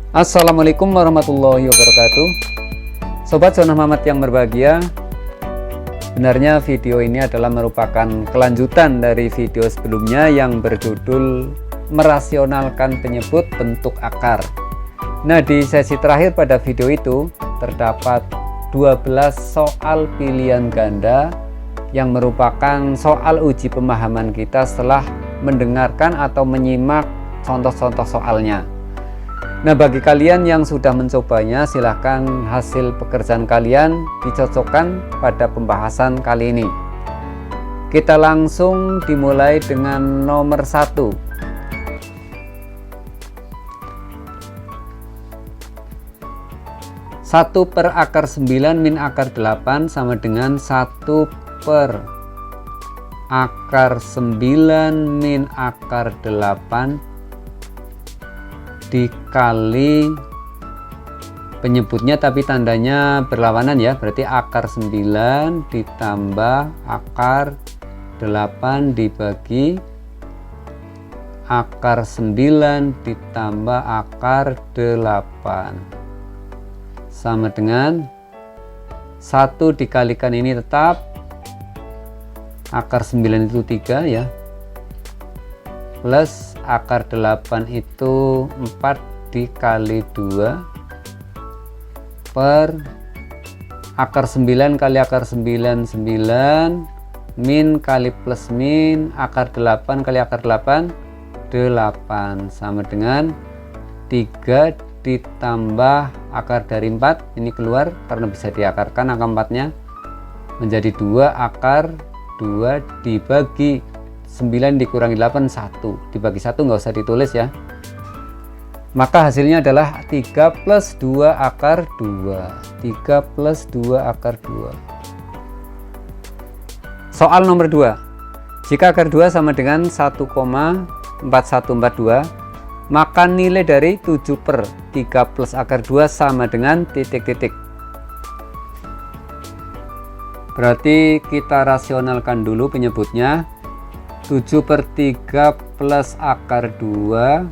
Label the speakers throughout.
Speaker 1: Assalamualaikum warahmatullahi wabarakatuh. Sobat Zona Mamat yang berbahagia, sebenarnya video ini adalah merupakan kelanjutan dari video sebelumnya yang berjudul merasionalkan penyebut bentuk akar. Nah, di sesi terakhir pada video itu terdapat 12 soal pilihan ganda yang merupakan soal uji pemahaman kita setelah mendengarkan atau menyimak contoh-contoh soalnya. Nah, bagi kalian yang sudah mencobanya, silahkan hasil pekerjaan kalian dicocokkan pada pembahasan kali ini. Kita langsung dimulai dengan nomor 1. 1 per akar 9 min akar 8 sama dengan 1 per akar 9 min akar 8 dikali, penyebutnya tapi tandanya berlawanan ya, berarti akar 9 ditambah akar 8 dibagi akar 9 ditambah akar 8 sama dengan 1 dikalikan ini tetap akar 9 itu 3 ya, plus akar 8 itu 4 dikali 2 per akar 9 kali akar 9 9 min kali plus min akar 8 kali akar 8 8 sama dengan 3 ditambah akar dari 4, ini keluar karena bisa diakarkan angka 4 nya menjadi 2 akar 2 dibagi 9 dikurangi 8 1 dibagi 1, nggak usah ditulis ya, maka hasilnya adalah 3 plus 2 akar 2 3 plus 2 akar 2. Soal nomor 2, jika akar 2 sama dengan 1,4142 maka nilai dari 7 per 3 plus akar 2 sama dengan titik-titik. Berarti kita rasionalkan dulu penyebutnya. 7 per 3 plus akar 2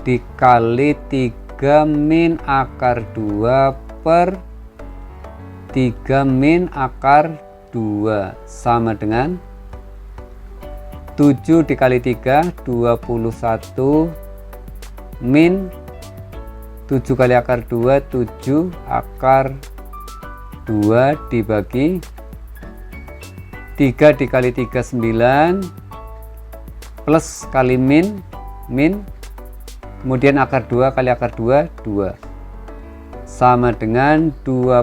Speaker 1: dikali 3 min akar 2 per 3 min akar 2 sama dengan 7 dikali 3 21 min 7 kali akar 2 7 akar 2 dibagi 3 dikali 3 9 plus kali min kemudian akar 2 kali akar 2 2 sama dengan 21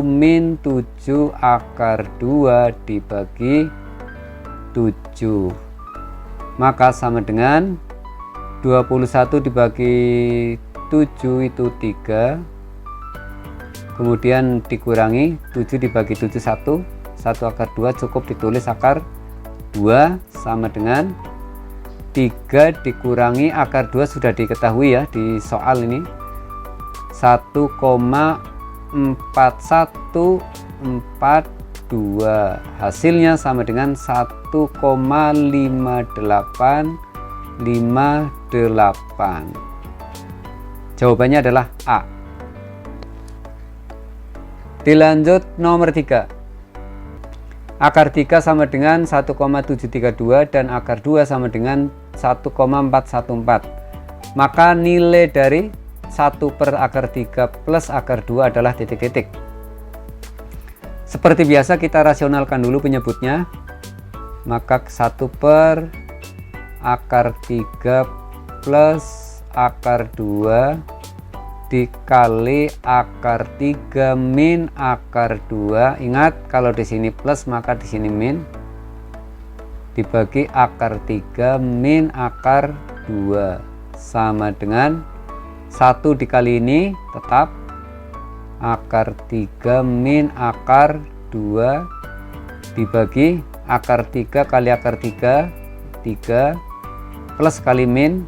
Speaker 1: min 7 akar 2 dibagi 7, maka sama dengan 21 dibagi 7 itu 3, kemudian dikurangi 7 dibagi 7 1 akar 2 cukup ditulis akar 2 sama dengan 3 dikurangi akar 2 sudah diketahui ya di soal ini 1,4142, hasilnya sama dengan 1,5858. Jawabannya adalah A. Dilanjut nomor 3, akar 3 sama dengan 1,732 dan akar 2 sama dengan 1,414, maka nilai dari 1 per akar 3 plus akar 2 adalah titik-titik. Seperti biasa kita rasionalkan dulu penyebutnya, maka 1 per akar 3 plus akar 2 dikali akar 3 min akar 2, ingat kalau di sini plus maka di sini min, dibagi akar 3 min akar 2 sama dengan 1 dikali ini tetap akar 3 min akar 2 dibagi akar 3 kali akar 3 3 plus kali min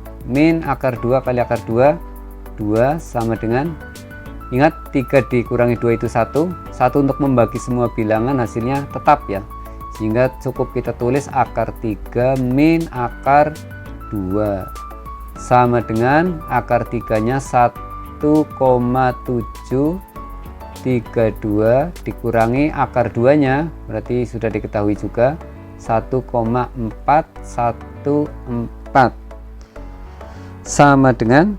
Speaker 1: akar 2 kali akar 2 2 sama dengan, ingat 3 dikurangi 2 itu 1 untuk membagi semua bilangan hasilnya tetap ya, sehingga cukup kita tulis akar 3 min akar 2 sama dengan akar 3-nya 1,732 dikurangi akar 2-nya, berarti sudah diketahui juga 1,414 sama dengan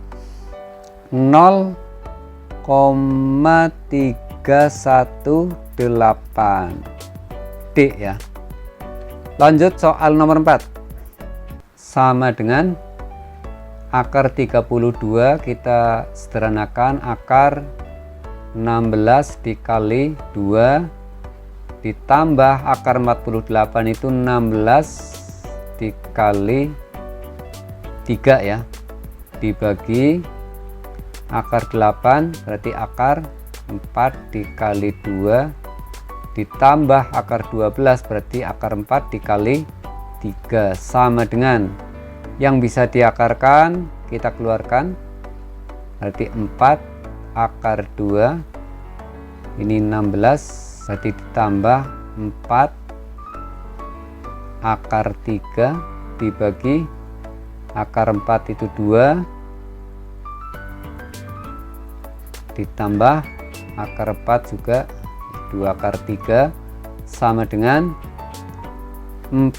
Speaker 1: 0,318 D ya. Lanjut soal nomor 4. Sama dengan akar 32, kita sederhanakan akar 16 dikali 2 ditambah akar 48 itu 16 dikali 3 ya, dibagi akar 8 berarti akar 4 dikali 2 ditambah akar 12 berarti akar 4 dikali 3 sama dengan yang bisa diakarkan kita keluarkan, berarti 4 akar 2 ini 16 berarti ditambah 4 akar 3 dibagi akar 4 itu 2 ditambah akar 4 juga 2 akar 3 sama dengan 4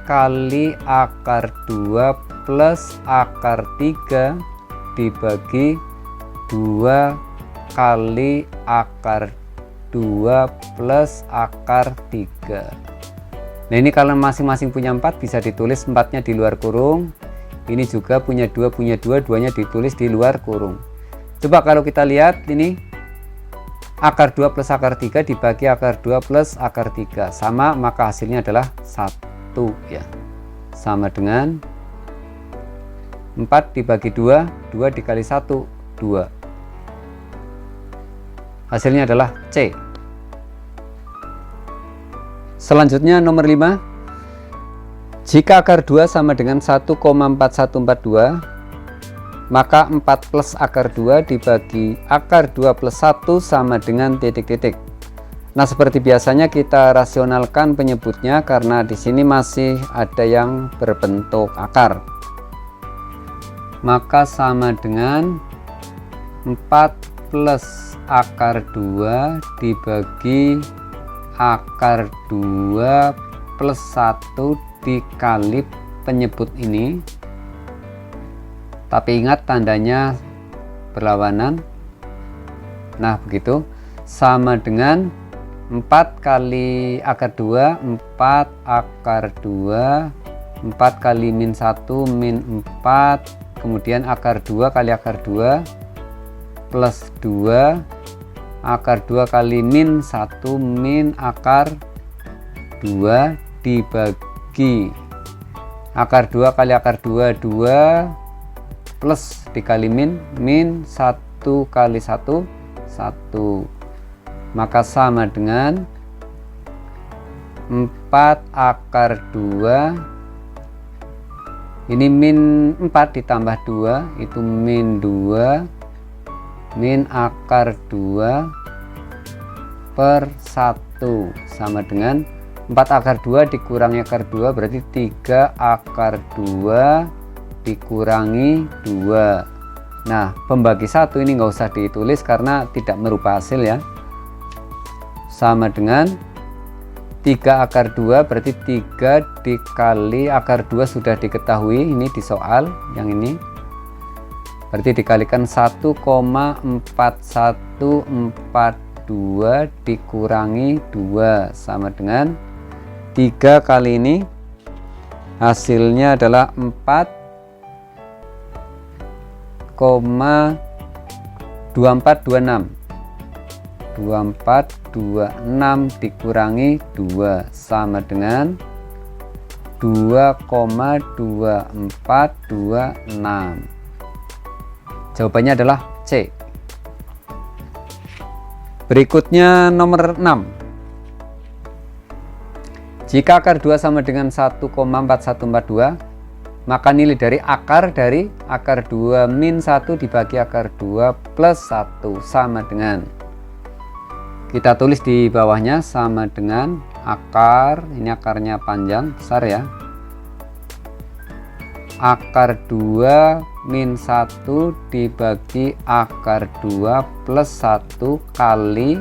Speaker 1: kali akar 2 plus akar 3 dibagi 2 kali akar 2 plus akar 3. Nah ini kalau masing-masing punya 4 bisa ditulis 4-nya di luar kurung, ini juga punya 2, 2-nya ditulis di luar kurung. Coba kalau kita lihat ini akar 2 plus akar 3 dibagi akar 2 plus akar 3 sama, maka hasilnya adalah 1 ya, sama dengan 4 dibagi 2, 2 dikali 1, 2. Hasilnya adalah C. Selanjutnya nomor 5. Jika akar 2 sama dengan 1,4142, maka 4 plus akar 2 dibagi akar 2 plus 1 sama dengan titik-titik. Nah, seperti biasanya kita rasionalkan penyebutnya karena di sini masih ada yang berbentuk akar. Maka sama dengan 4 plus akar 2 dibagi akar 2 plus 1 dikali penyebut ini, tapi ingat tandanya berlawanan. Nah begitu, sama dengan 4 kali akar 2, 4 akar 2, 4 kali min 1 min 4, kemudian akar 2 kali akar 2 plus 2 akar 2 kali min 1 min akar 2 dibagi akar 2 kali akar 2 2 plus dikali min 1 kali 1 1, maka sama dengan 4 akar 2 ini min 4 ditambah 2 itu min 2 min akar 2 per 1 sama dengan 4 akar 2 dikurangi akar 2 berarti 3 akar 2 dikurangi 2. Nah pembagi 1 ini nggak usah ditulis karena tidak merubah hasil ya, sama dengan 3 akar 2 berarti 3 dikali akar 2 sudah diketahui ini di soal yang ini, berarti dikalikan 1,4142 dikurangi 2 sama dengan 3 kali ini hasilnya adalah 4,2426 dikurangi 2 sama dengan 2,2426. Jawabannya adalah C. Berikutnya nomor 6. Jika akar 2 sama dengan 1,4142, maka nilai dari akar 2 min 1 dibagi akar 2 plus 1 sama dengan, kita tulis di bawahnya sama dengan akar, ini akarnya panjang besar ya, akar 2 min 1 dibagi akar 2 plus 1 kali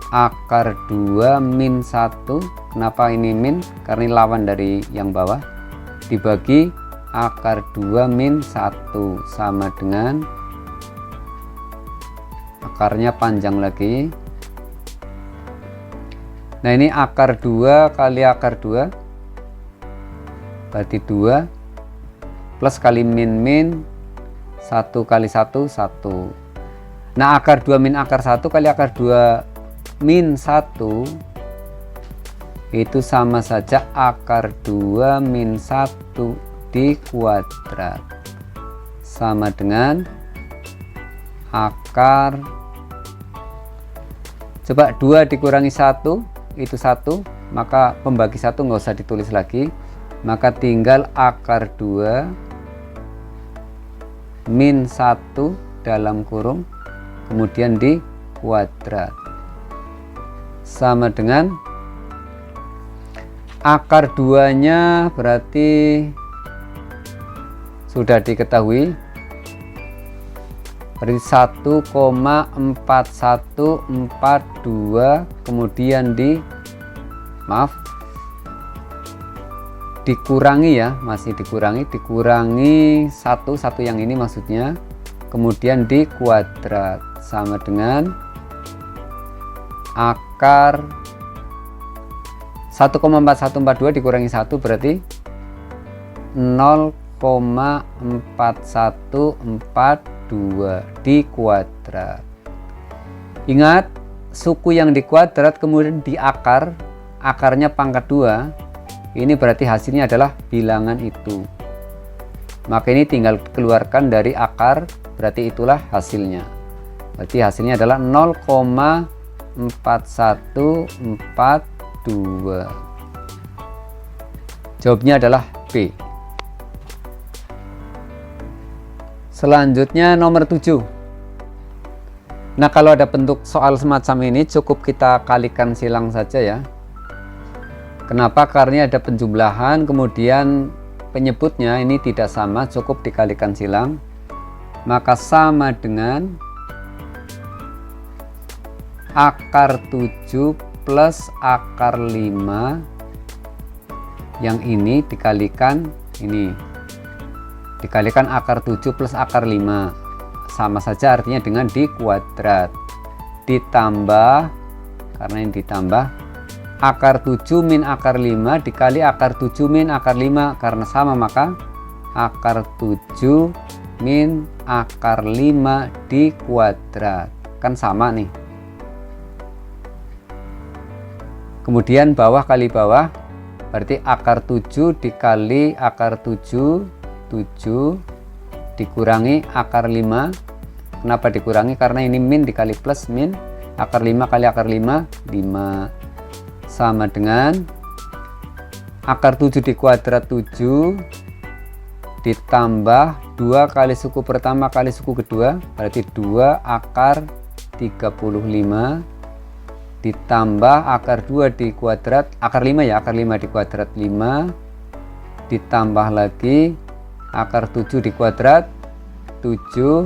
Speaker 1: akar 2 min 1. Kenapa ini min? Karena ini lawan dari yang bawah, dibagi akar 2 min 1 sama dengan akarnya panjang lagi. Nah ini akar 2 kali akar 2 berarti 2 plus kali min 1 kali 1 1. Nah akar 2 min akar 1 kali akar 2 min 1 itu sama saja akar 2 min 1 dikuadrat, sama dengan akar, coba 2 dikurangi 1 itu 1, maka pembagi 1 nggak usah ditulis lagi, maka tinggal akar 2 min 1 dalam kurung kemudian dikuadrat, sama dengan akar 2 nya berarti sudah diketahui, berarti 1,4142 kemudian dikurangi ya, masih dikurangi 1 yang ini maksudnya, kemudian dikuadrat, sama dengan akar 1,4142 dikurangi 1 berarti 0,4142 dikuadrat. Ingat, suku yang dikuadrat kemudian diakar, akarnya pangkat 2, ini berarti hasilnya adalah bilangan itu. Maka ini tinggal keluarkan dari akar, berarti itulah hasilnya. Berarti hasilnya adalah 0,4142. Jawabnya adalah B. Selanjutnya nomor 7. Nah kalau ada bentuk soal semacam ini cukup kita kalikan silang saja ya. Kenapa? Karena ada penjumlahan kemudian penyebutnya ini tidak sama, cukup dikalikan silang, maka sama dengan akar 7 plus akar 5 yang ini dikalikan ini, dikalikan akar 7 plus akar 5, sama saja artinya dengan dikuadrat, ditambah, karena ini ditambah akar 7 min akar 5 dikali akar 7 min akar 5, karena sama maka akar 7 min akar 5 dikuadrat, kan sama nih. Kemudian bawah kali bawah berarti akar 7 dikali akar 7 dikurangi akar 5. Kenapa dikurangi? Karena ini min dikali plus min, akar 5 kali akar 5 5, sama dengan akar 7 dikuadrat 7 ditambah 2 kali suku pertama kali suku kedua berarti 2 akar 35 ditambah akar 2 dikuadrat akar 5 ya, akar 5 dikuadrat 5 ditambah lagi akar 7 dikuadrat 7,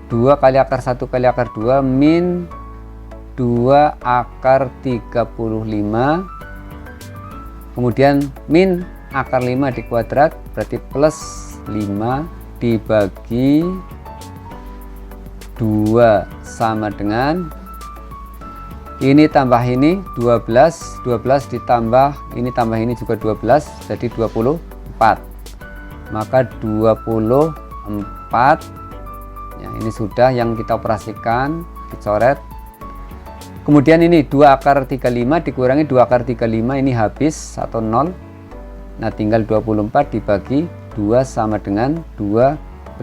Speaker 1: 2 kali akar 1 kali akar 2 min 2 akar 35, kemudian min akar 5 dikuadrat berarti plus 5 dibagi 2 sama dengan ini tambah ini 12 ditambah ini tambah ini juga 12 jadi 24, maka 24 ya, ini sudah yang kita operasikan dicoret. Kemudian ini 2 akar 35 dikurangi 2 akar 35 ini habis atau 0, nah tinggal 24 dibagi 2 sama dengan 12.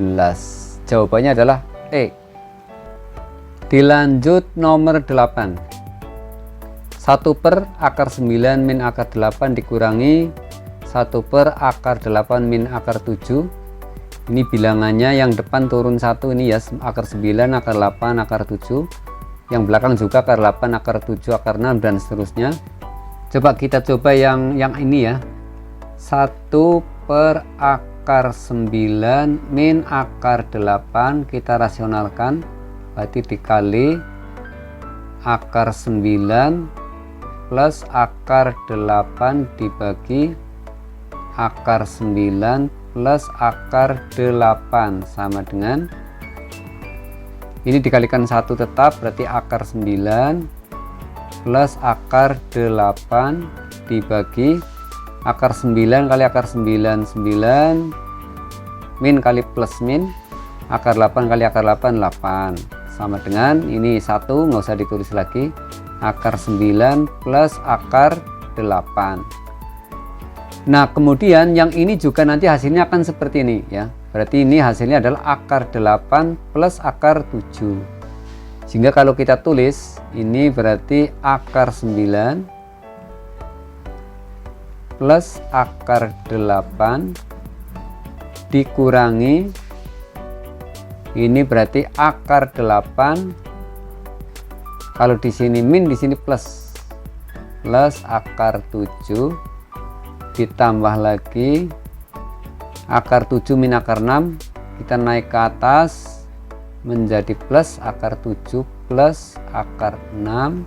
Speaker 1: Jawabannya adalah E. Dilanjut nomor 8. 1 per akar 9 min akar 8 dikurangi 1 per akar 8 min akar 7. Ini bilangannya yang depan turun 1 ini ya, akar 9, akar 8, akar 7. Yang belakang juga akar 8, akar 7, akar 6 dan seterusnya. Coba kita coba yang ini ya. 1 per akar 9 min akar 8, kita rasionalkan, berarti dikali akar 9 plus akar 8 dibagi akar 9 plus akar 8 sama dengan, ini dikalikan 1 tetap, berarti akar 9 plus akar 8 dibagi akar 9 kali akar 9, 9 min kali plus min akar 8 kali akar 8, 8 sama dengan, ini 1 nggak usah ditulis lagi, akar 9 plus akar 8. Nah kemudian yang ini juga nanti hasilnya akan seperti ini ya, berarti ini hasilnya adalah akar 8 plus akar 7, sehingga kalau kita tulis ini berarti akar 9 plus akar 8 dikurangi, ini berarti akar 8, kalau di sini min, di sini plus akar 7 ditambah lagi akar 7 min akar 6, kita naik ke atas menjadi plus akar 7 plus akar 6,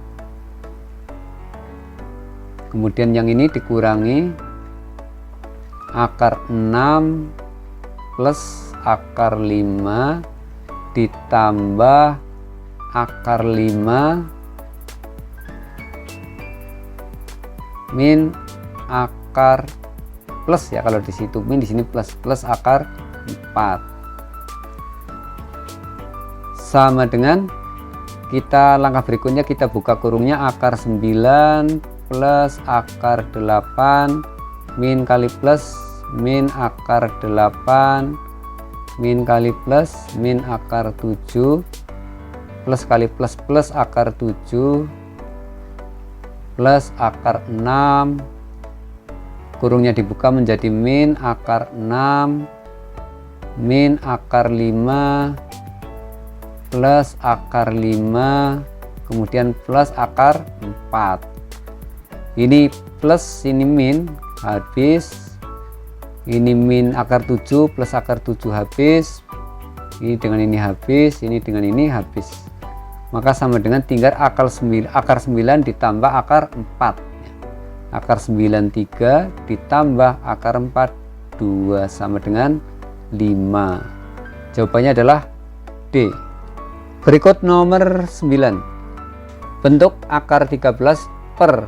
Speaker 1: kemudian yang ini dikurangi akar 6 plus akar 5 ditambah akar 5 min akar plus ya, kalau di situ min, di sini plus akar 4 sama dengan, kita langkah berikutnya kita buka kurungnya, akar 9 plus akar 8 min kali plus min akar 8 min kali plus min akar 7 plus kali plus akar 7 plus akar 6, kurungnya dibuka menjadi min akar 6 min akar 5 plus akar 5 kemudian plus akar 4. Ini plus, ini min, habis. Ini min akar 7 plus akar 7 habis. Ini dengan ini habis, ini dengan ini habis. Maka sama dengan tinggal akar 9 ditambah akar 4. Akar 9 3 ditambah akar 4 2 sama dengan 5. Jawabannya adalah D. Berikut nomor 9. Bentuk akar 13 per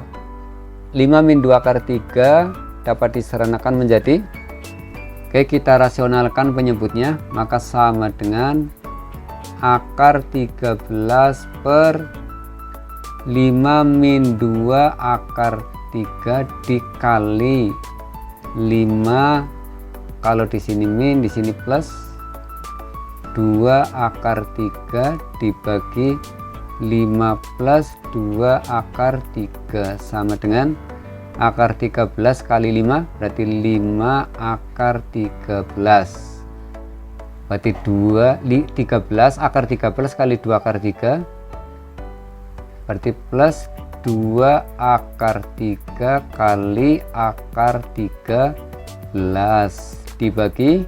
Speaker 1: 5 min 2 akar 3 dapat disederhanakan menjadi, oke, kita rasionalkan penyebutnya, maka sama dengan akar 13 per 5 min 2 akar 3 dikali 5, kalau di sini min, di sini plus, 2 akar 3 dibagi 5 plus 2 akar 3 sama dengan akar 13 kali 5 berarti 5 akar 13, berarti 13 akar 13 kali 2 akar 3 berarti plus 2 akar 3 kali akar 13 dibagi,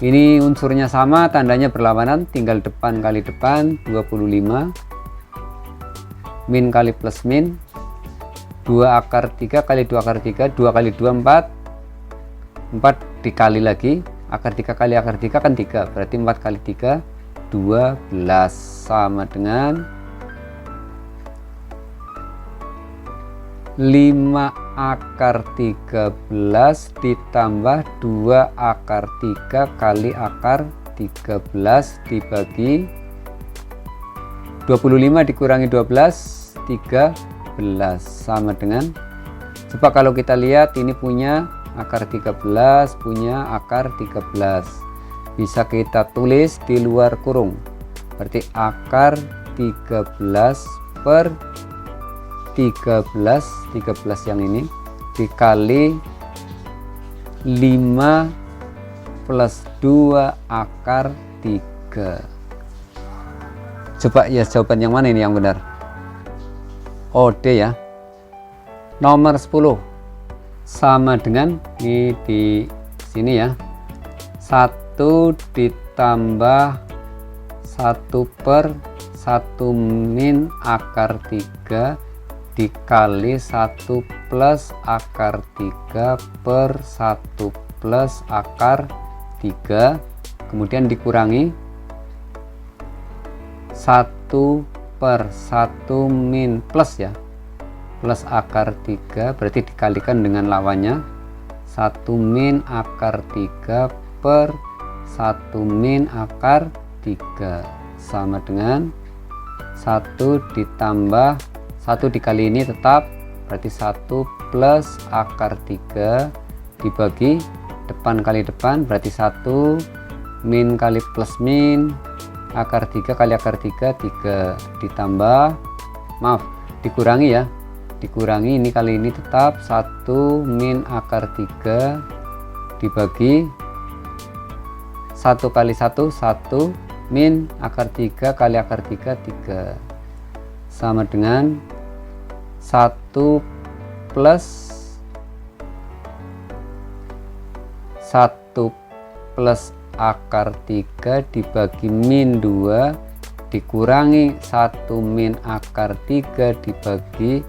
Speaker 1: ini unsurnya sama, tandanya berlawanan, tinggal depan kali depan, 25 min kali plus min, 2 akar 3 kali 2 akar 3, 2 kali 2 4, 4 dikali lagi, akar 3 kali akar 3 kan 3, berarti 4 kali 3 12 sama dengan 5 akar 13 ditambah 2 akar 3 kali akar 13 dibagi 25 dikurangi 12 13 sama dengan, coba kalau kita lihat ini punya akar 13, punya akar 13, bisa kita tulis di luar kurung, berarti akar 13 per 13 yang ini dikali 5 plus 2 akar 3. Coba ya, jawaban yang mana ini yang benar? Oh, D ya. Nomor 10. sama dengan ini di sini ya, 1 ditambah 1/1 min akar 3 dikali 1 plus akar 3 per 1 plus akar 3, kemudian dikurangi 1/1 min plus ya, plus akar 3 berarti dikalikan dengan lawannya 1 min akar 3 per 1 min akar 3 sama dengan 1 ditambah 1 dikali ini tetap berarti 1 plus akar 3 dibagi depan kali depan berarti 1 min kali plus min akar 3 kali akar 3 ditambah dikurangi ya, dikurangi ini kali ini tetap 1 min akar 3 dibagi 1 kali 1 min akar 3 kali akar 3 sama dengan 1 plus 1 plus akar 3 dibagi min 2 dikurangi 1 min akar 3 dibagi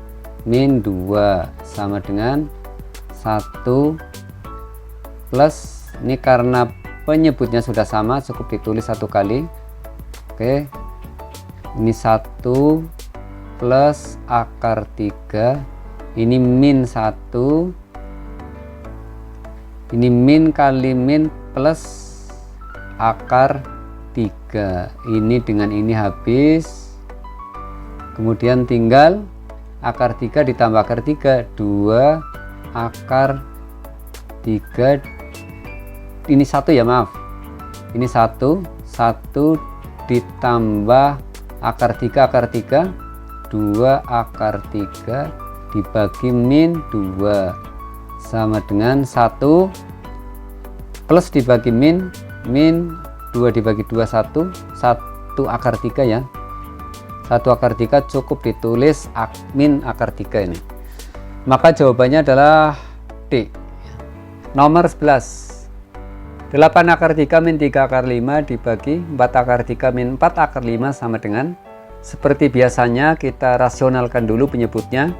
Speaker 1: min 2 sama dengan 1 plus, ini karena penyebutnya sudah sama cukup ditulis 1 kali. Oke, ini 1 plus akar 3, ini min 1, ini min kali min plus akar 3, ini dengan ini habis, kemudian tinggal akar 3 ditambah akar 3, 2 akar 3, ini 1 ya, maaf, ini 1 ditambah akar 3 2 akar 3 dibagi min 2 sama dengan 1 plus dibagi min 2 dibagi 2 1 akar 3 ya, 1 akar 3 cukup ditulis min akar 3 ini, maka jawabannya adalah D. Nomor 11, 8 akar 3 min 3 akar 5 dibagi 4 akar 3 min 4 akar 5 sama dengan, seperti biasanya kita rasionalkan dulu penyebutnya,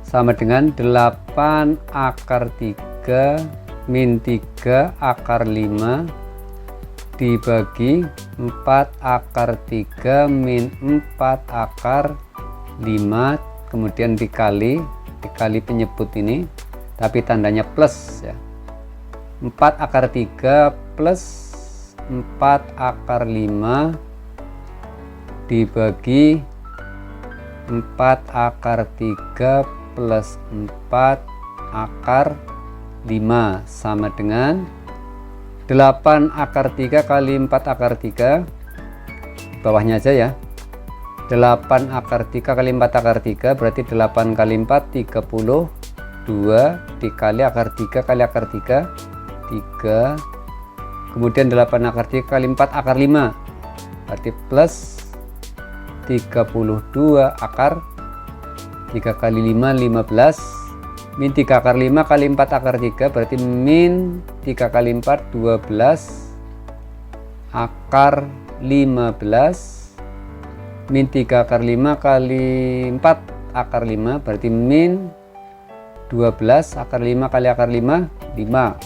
Speaker 1: sama dengan 8 akar 3 min 3 akar 5 dibagi 4 akar 3 min 4 akar 5, kemudian dikali penyebut ini tapi tandanya plus ya, 4 akar 3 plus 4 akar 5 dibagi 4 akar 3 plus 4 akar 5 sama dengan 8 akar 3 kali 4 akar 3, bawahnya aja ya, 8 akar 3 kali 4 akar 3 berarti 8 kali 4 32 dikali akar 3 kali akar 3 kemudian 8 akar 3 kali 4 akar 5 berarti plus 32 akar 3 kali 5 15 min 3 akar 5 kali 4 akar 3 berarti min 3 kali 4 12 akar 15 min 3 akar 5 kali 4 akar 5 berarti min 12 akar 5 kali akar 5 5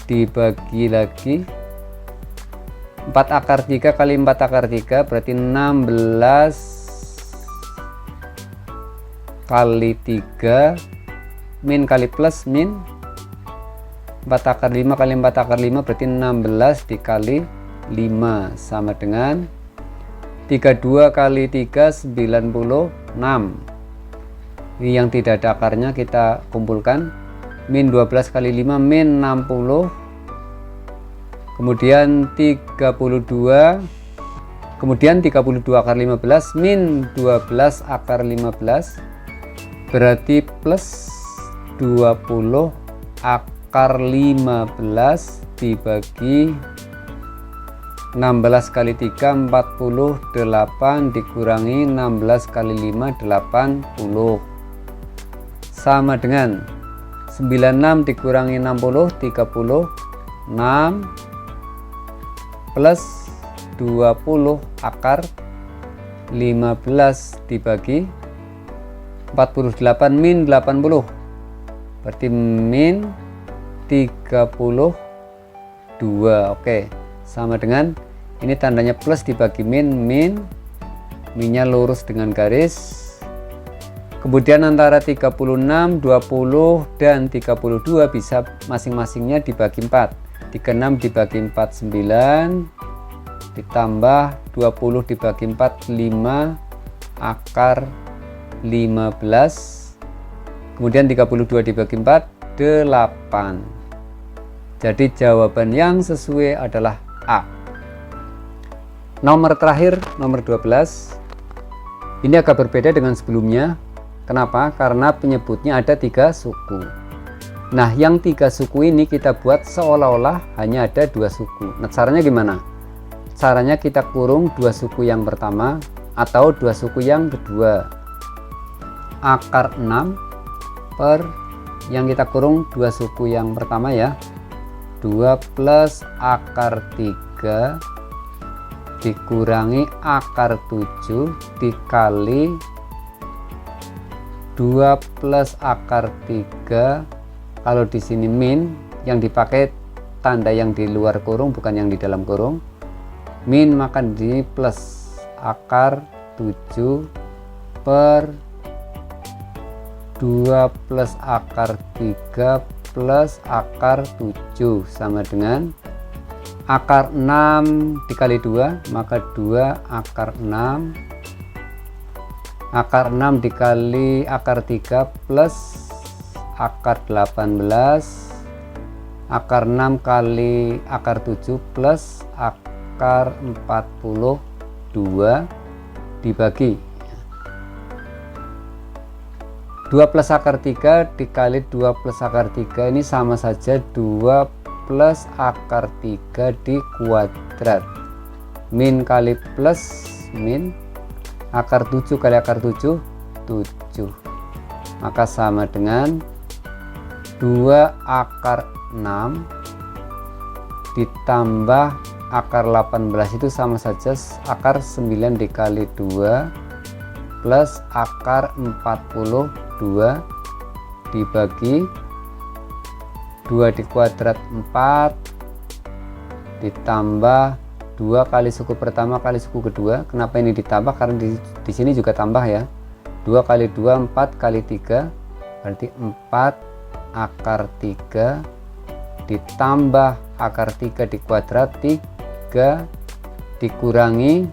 Speaker 1: dibagi lagi 4 akar 3 kali 4 akar 3 berarti 16 kali 3 min kali plus min 4 akar 5 kali 4 akar 5 berarti 16 dikali 5 sama dengan 32 kali 3 96. Ini yang tidak ada akarnya kita kumpulkan, min 12 kali 5 min 60, kemudian 32, kemudian 32 akar 15 min 12 akar 15 berarti plus 20 akar 15 dibagi 16 kali 3 48 dikurangi 16 kali 5 80 sama dengan 96 dikurangi 60, 36 plus 20 akar 15 dibagi 48 min 80, berarti min 32. Oke, sama dengan ini tandanya plus dibagi min, minnya lurus dengan garis. Kemudian antara 36, 20, dan 32 bisa masing-masingnya dibagi 4. 36 dibagi 4, 9. Ditambah 20 dibagi 4, 5. Akar 15. Kemudian 32 dibagi 4, 8. Jadi jawaban yang sesuai adalah A. Nomor terakhir, nomor 12. Ini agak berbeda dengan sebelumnya. Kenapa? Karena penyebutnya ada 3 suku. Nah, yang 3 suku ini kita buat seolah-olah hanya ada 2 suku. Nah, caranya gimana? Caranya kita kurung 2 suku yang pertama atau 2 suku yang kedua. Akar 6 per yang kita kurung 2 suku yang pertama ya. 2 plus akar 3 dikurangi akar 7 dikali 2 plus akar 3. Kalau di sini min, yang dipakai tanda yang di luar kurung bukan yang di dalam kurung. Min maka di plus akar 7 per 2 plus akar 3 plus akar 7 sama dengan akar 6 dikali 2, maka 2 akar 6. Akar 6 dikali akar 3 plus akar 18. Akar 6 kali akar 7 plus akar 42 dibagi 2 plus akar 3 dikali 2 plus akar 3 ini sama saja 2 plus akar 3 di kuadrat. Min kali plus min, akar 7 kali akar 7, 7. Maka sama dengan 2 akar 6 ditambah akar 18 itu sama saja akar 9 dikali 2 plus akar 42 dibagi 2 di kuadrat 4 ditambah 2 kali suku pertama kali suku kedua. Kenapa ini ditambah? Karena di sini juga tambah ya. 2 kali 2 4 kali 3 berarti 4 akar 3 ditambah akar 3 di kuadrat 3 dikurangi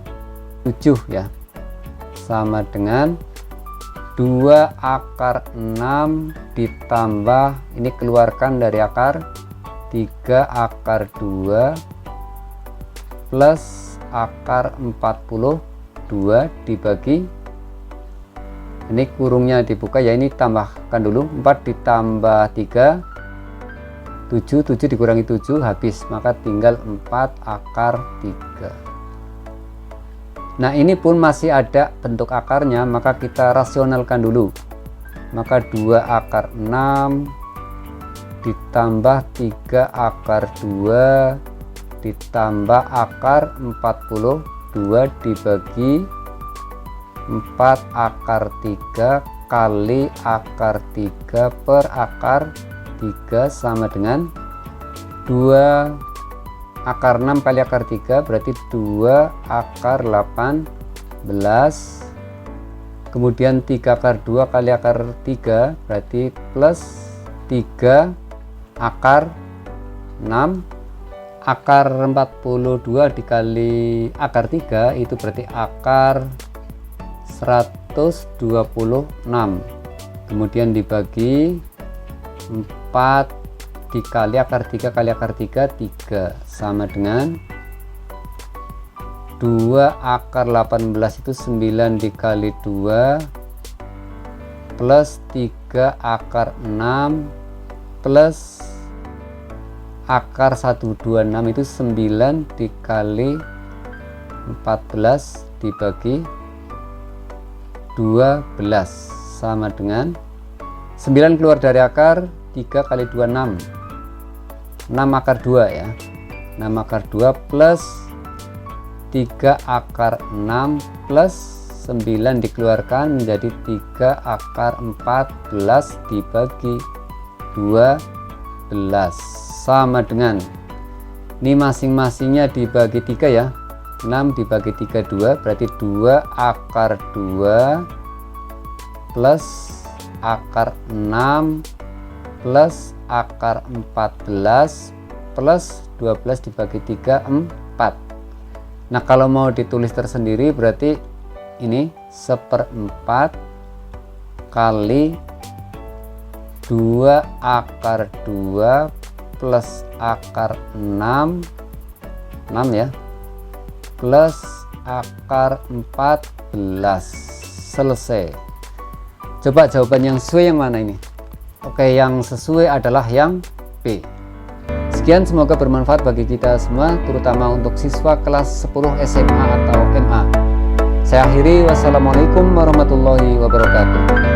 Speaker 1: 7 ya, sama dengan 2 akar 6 ditambah ini keluarkan dari akar 3 akar 2 plus akar 42 dibagi, ini kurungnya dibuka ya, ini tambahkan dulu 4 ditambah 3 7, 7 dikurangi 7 habis, maka tinggal 4 akar 3. Nah ini pun masih ada bentuk akarnya, maka kita rasionalkan dulu. Maka 2 akar 6 ditambah 3 akar 2 ditambah akar 42 dibagi 4 akar 3 kali akar 3 per akar 3 sama dengan 2 akar 6 kali akar 3 berarti 2 akar 18, kemudian 3 akar 2 kali akar 3 berarti plus 3 akar 6. Akar 42 dikali akar 3 itu berarti akar 126, kemudian dibagi 4 dikali akar 3 kali akar 3 3 sama dengan 2 akar 18 itu 9 dikali 2 plus 3 akar 6 plus akar 126 itu 9 dikali 14 dibagi 12 sama dengan 9 keluar dari akar 3 kali 2 6, 6 akar 2 ya, 6 akar 2 plus 3 akar 6 plus 9 dikeluarkan menjadi 3 akar 14 dibagi 12 sama dengan ini masing-masingnya dibagi 3 ya, 6 dibagi 3 2 berarti 2 akar 2 plus akar 6 plus akar 14 plus 12 dibagi 3 4. Nah kalau mau ditulis tersendiri berarti ini 1/4 kali 2 akar 2 plus akar 6 ya plus akar 14. Selesai. Coba jawaban yang sesuai yang mana ini? Oke, yang sesuai adalah yang B. Sekian, semoga bermanfaat bagi kita semua, terutama untuk siswa kelas 10 SMA atau MA. Saya akhiri, wassalamualaikum warahmatullahi wabarakatuh.